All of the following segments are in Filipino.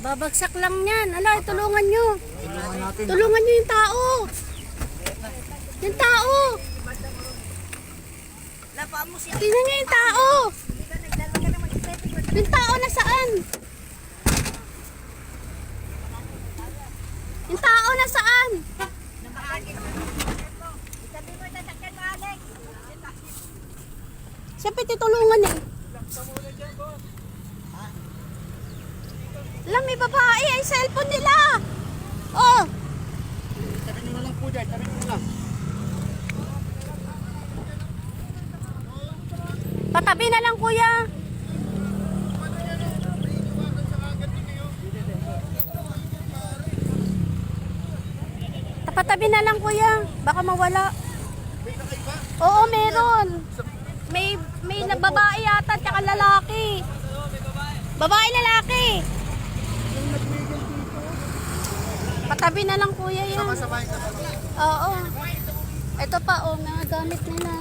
Babagsak lang yan. Ala, tulungan nyo. Tulungan natin. Tulungan nyo yung tao. Yung tao. Tingnan nyo yung tao. Yung tao nasaan? Yung tao nasaan? Siyempre titulungan eh. Alam, may babae ay cellphone nila. Oh. Tabi nyo na lang po dyan. Tabi nyo na lang. Patabi na lang kuya. Patabi na lang kuya. Baka mawala. Oo, meron. May babae yata at lalaki. Babae lalaki. Patabi na lang kuya yan. Sabay ka. Oo. Ito pa oh, mga gamit nila.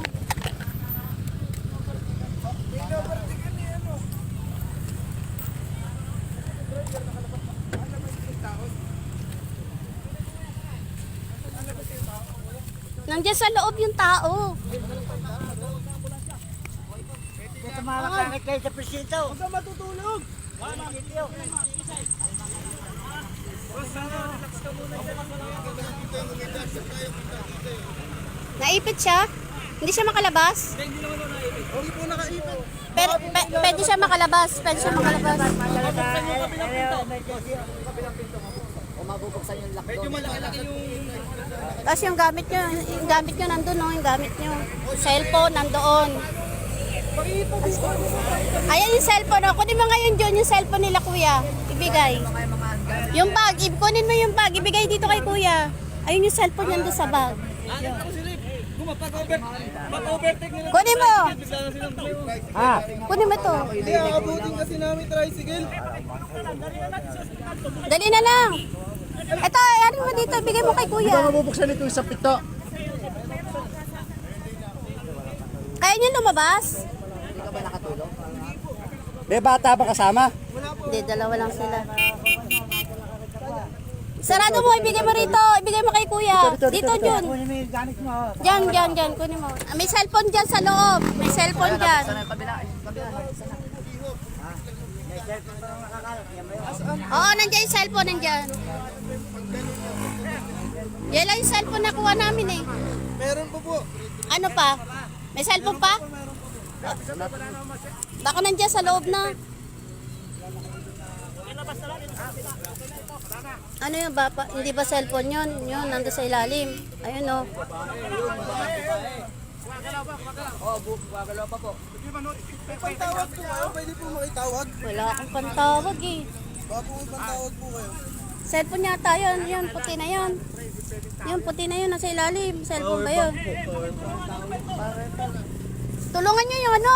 Nandiyan sa loob yung tao. Tumawag ka kayo sa presinto. Huwag ka matutulog. Naipit siya? Hindi siya makalabas? Hindi po nakaipit. Pero pwede siya makalabas. Pwede siya makalabas. O mabubuksan yung lock doon. Medyo malaki-laki yung... Tapos yung gamit nyo nandun, no? Yung gamit nyo. Cellphone nandoon. Ayan yung cellphone, no? Kunin mo ngayon dyan yung cellphone nila, kuya. Ibigay. Yung bag, kunin mo yung bag. Ibigay dito kay kuya. Ayun yung cellphone nandun sa bag. Kunin mo. Kunin mo to. Hindi, aabutin kasi namin tricycle. Dali na lang. Ito, ano mo dito. Ibigay mo kay Hindi kuya. ba mabubuksan ito sa pito? Kaya niyo lumabas? Hindi ka ba nakatulog? May bata ba kasama? Hindi, dalawa lang sila. Sarado mo, ibigay mo rito. Ibigay mo kay kuya. Dito, Jun. Kunin mo yung gamit mo. Diyan. Kunin mo. May cellphone dyan sa loob. May cellphone dyan. Oo, nandiyan yung cellphone. Nandiyan. Yan lang yung cellphone na kuha namin eh. Meron po po. Ano pa? May cellphone pa? Baka nandiyan sa loob na. Ano yung ba? Hindi ba cellphone yun? Yun, nandun sa ilalim. Ayun o. May pantawag po kayo. Pwede po makitawag. Wala akong pantawag eh. Baka po may pantawag po kayo. Cellphone yata yun. Yun, puti na yun. Yung puti na yun, nasa ilalim. Cellphone ba yun? Tulungan nyo yung ano.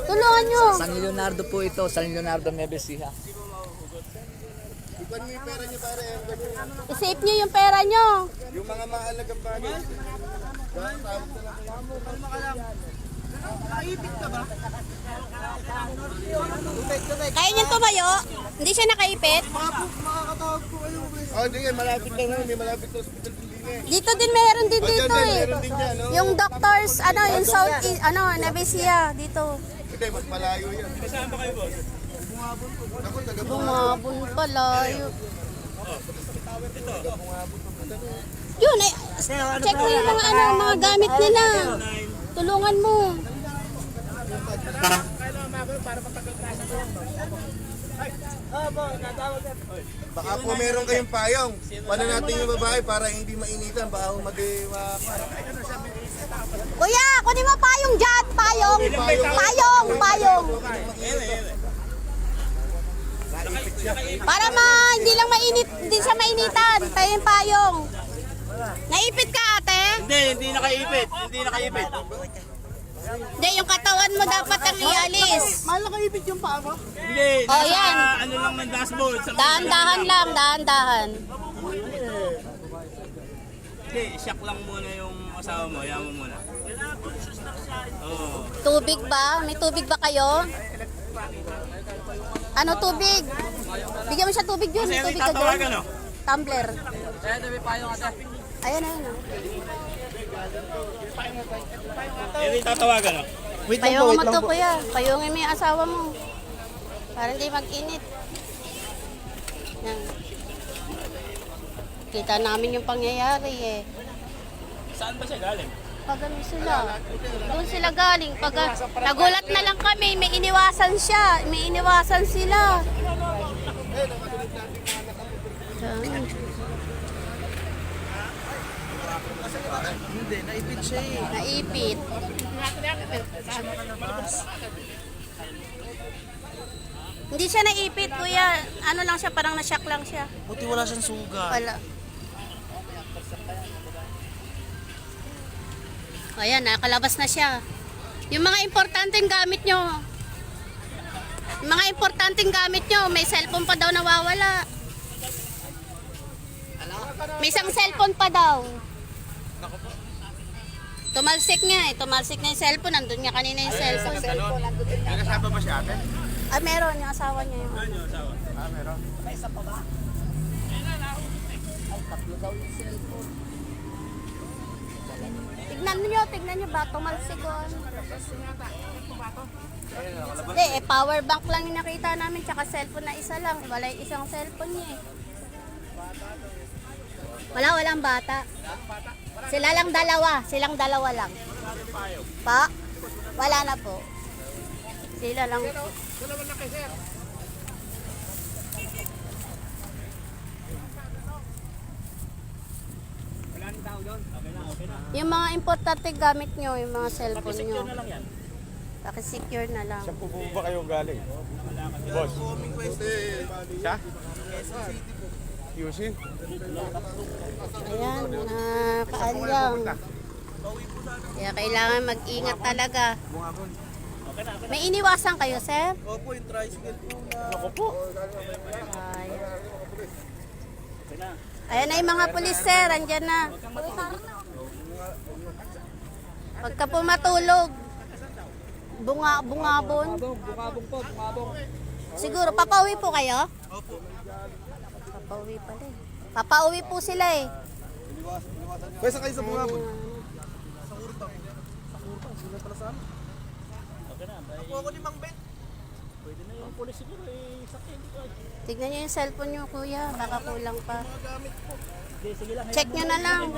Tulungan nyo. San Leonardo po ito, San Leonardo Mebesiha. Iban mo yung pera niyo para I-save nyo yung pera nyo. yung mga maalagang bagay. Nakaipit ka ba? Kaya nyo tumayo. Hindi siya nakaipit. Makakatawag po kayo. Hindi nga, malapit lang naman. May malapit na hospital din eh. Dito din meron din dito Dyan, eh. meron din dyan, no? Yung doctors, yung South, Nevesia, dito. Hindi, mas malayo yan. Saan ba kayo, boss? Bungabon po. Ako, taga Bumabon pala. Yun eh. Check mo yung mga gamit nila. Tulungan mo. Baka po meron kayong payong. Paano natin yung babae para hindi mainitan? Baka Kuya, kunin mo payong dyan. Payong. Para hindi lang mainit, hindi siya mainitan. Payong. Naipit ka ate? Hindi nakaipit. Hindi, yung katawan mo dapat ang ialis. Mahal nakaipit yung paa mo? Hindi, Oh, yan. ano lang ng dashboard. Dahan-dahan lang, dahan-dahan. Hindi, shock lang muna yung asawa mo. Ayaw mo muna. Tubig ba? May tubig ba kayo? Ano tubig? Bigyan mo siya tubig yun. May tubig ka doon. Tumbler. Ayan, ayan. Hindi tatawagan, no? Payungin mo to, kuya. Payungin mo yung asawa mo. Para hindi mag-init. Yan. Kita namin yung pangyayari eh. Saan ba siya galing? Pag ano sila, doon sila galing. Pag nagulat na lang kami, may iniwasan siya. May iniwasan sila. Yan. Hindi, naipit siya eh. Naipit. Hindi siya naipit, kuya. Ano lang siya, parang na-shock lang siya. Buti wala siyang sugat. Wala. Ayan, nakalabas na siya. Yung mga importanteng gamit nyo. Yung mga importanteng gamit nyo, may cellphone pa daw nawawala. May isang cellphone pa daw. Tumalsik nga eh. Tumalsik na yung cellphone. Nandun nga kanina yung cellphone. May kasama ba siya ate? Ah, meron. Yung asawa niya yung... Ah, meron. Tignan nyo ba? Tumalsik o ano? Hindi, eh, power bank lang yung nakita namin. Tsaka cellphone na isa lang. Wala yung isang cellphone niya eh. Walang bata. Sila lang dalawa. Silang dalawa lang. Pa? Wala na po. Sila lang. Yung mga importante gamit nyo, yung mga cellphone nyo. Pakisecure na lang. Po ba kayo galing? Boss. Siya? Yusin? Ayan, nakaalyang. Kaya kailangan mag-ingat talaga. May iniwasan kayo, sir? Opo, yung tricycle po na. Ako po. Ayan na yung mga pulis, sir. Andyan na. Pagka po matulog, bungabon. Bungabong po, bungabong. Siguro, papauwi po kayo? Opo. Papauwi pala eh. Papauwi po sila eh. Pwesa kayo sa bungabon. Ako ako ni Mang Ben. Tignan nyo yung cellphone nyo, kuya. Baka kulang pa. Check nyo na lang.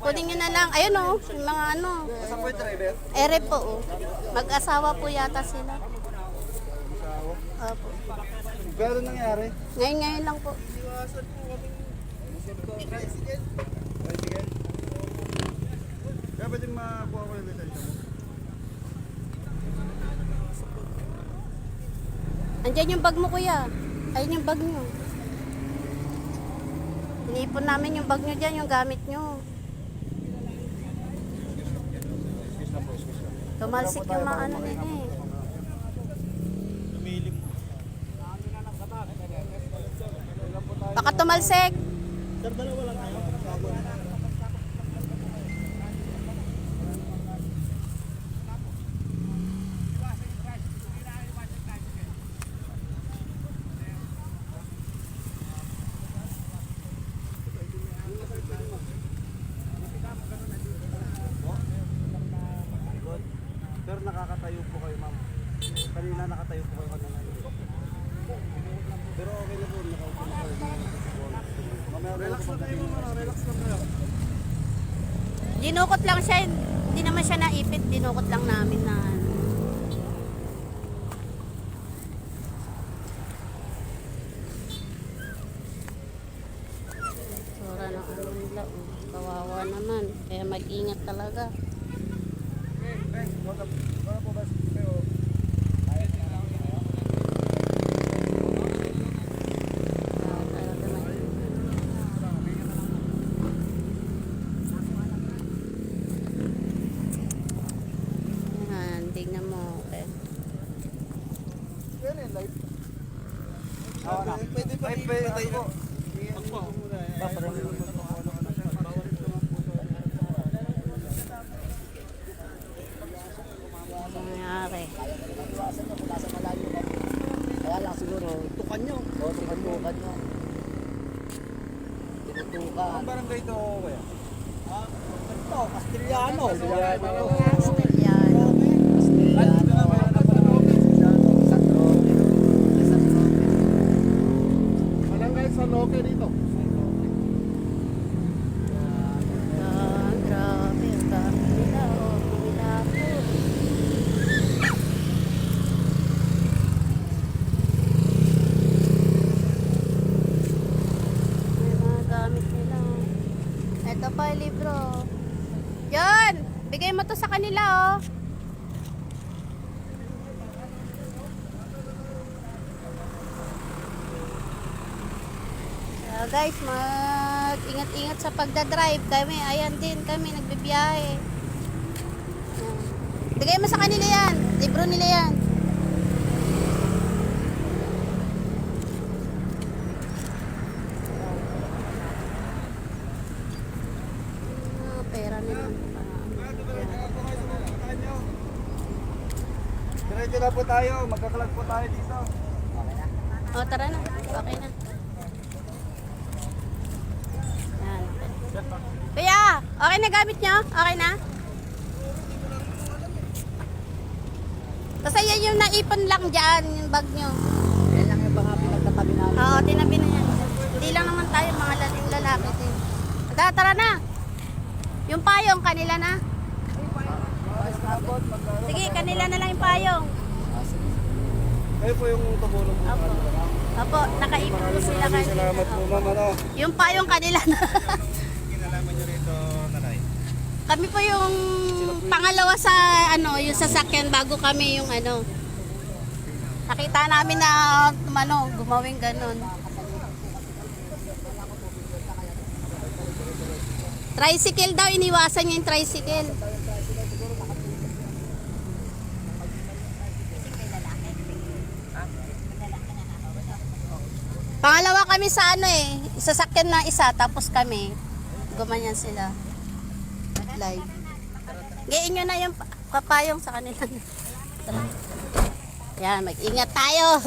Kunin nyo na lang. Ayun o, yung mga ano. Saan po yung driver? Ere po o. Mag-asawa po yata sila. Opo. Pero nangyari? Ngayon lang po. Iwasan po kami. Tricycle. Tricycle. Kaya pwede makuha ko yung lisensya mo? Andyan yung bag mo, kuya. Ayun yung bag nyo. Inipon namin yung bag nyo dyan, yung gamit nyo. Tumalsik yung mga ano nila eh. Lumilim. Baka tumalsik. Sir, dalawa lang kayo. Sir, nakakatayo po kayo, ma'am. Kanina nakatayo po kayo kanina. Pero okay na po, nakaupo na kayo. Relax lang kayo, ma'am. Relax lang kayo. Dinukot lang siya. Hindi naman siya naipit. Dinukot lang namin na ano. Sura ng ano nila. Oh. Kawawa naman. Kaya mag-ingat talaga. Para po ba kayo? Talaga Yan, tignan mo. Okay. Yan eh, light. Pwede pa tayo po. Ang barangay ito, kuya? Ito, Castellano. Castellano. Barangay San Roque dito. Ah, grabe. Ang dami nila. Oh, nila po. May mga gamit nila. Ito pa yung libro. Yan! Bigay mo to sa kanila, oh. Guys, mag-ingat-ingat sa pagdadrive. Kami, ayan din kami, nagbibiyahe. Ayan. Bigay mo sa kanila yan. Libro nila yan. Pera nila. Diretso na po tayo. Magkakalag po tayo dito. O, tara na. Okay na. Yan. Kuya, okay na gamit nyo? Okay na? Kasi yan yung naipon lang dyan, yung bag nyo. Yan lang yung mga pinagkatabi namin. Oo, tinabi na yan. Hindi lang naman tayo, mga lalaki din. Tara, tara na. Yung payong, kanila na. Sige, kanila na lang yung payong. Kayo po yung tumulong po. Opo. Opo, nakaipon po sila kanina. Salamat po, ma'am. Ano? Yung payong kanila na. Kinalaman nyo rito, nanay. Kami po yung pangalawa sa yung sasakyan bago kami yung nakita namin na gumawing ganun. Tricycle daw, iniwasan niya yung tricycle. Pangalawa kami sa sasakyan na isa, tapos kami, gumanyan sila. Live. Gain nyo na yung papayong sa kanila. Yan, mag-ingat tayo.